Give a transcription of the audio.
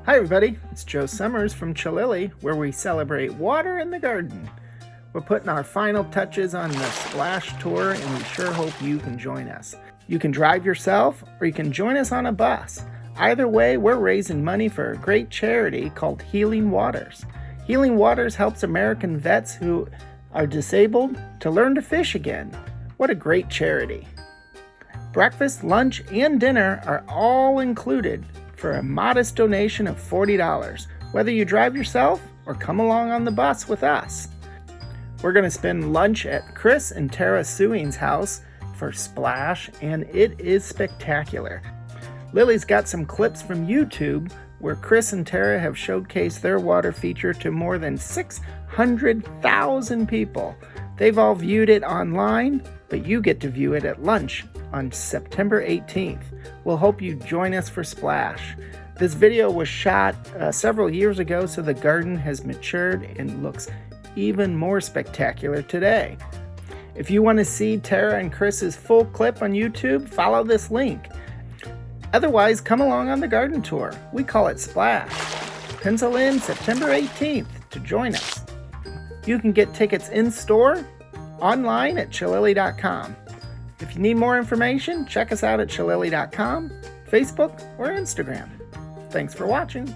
Hi everybody, it's Joe Summers from Chalily, where we celebrate water in the garden. We're putting our final touches on the Splash Tour, and we sure hope you can join us. You can drive yourself, or you can join us on a bus. Either way, we're raising money for a great charity called Healing Waters. Healing Waters helps American vets who are disabled to learn to fish again. What a great charity. Breakfast, lunch, and dinner are all included for a modest donation of $40, whether you drive yourself or come along on the bus with us. We're going to spend lunch at Chris and Tara Siewing's house for Splash, and it is spectacular. Lily's got some clips from YouTube where Chris and Tara have showcased their water feature to more than 600,000 people. They've all viewed it online, but you get to view it at lunch on September 18th. We'll hope you join us for Splash. This video was shot several years ago, so the garden has matured and looks even more spectacular today. If you want to see Tara and Chris's full clip on YouTube, follow this link. Otherwise, come along on the garden tour. We call it Splash. Pencil in September 18th to join us. You can get tickets in-store, online at Chalily.com. If you need more information, check us out at Chalily.com, Facebook, or Instagram. Thanks for watching.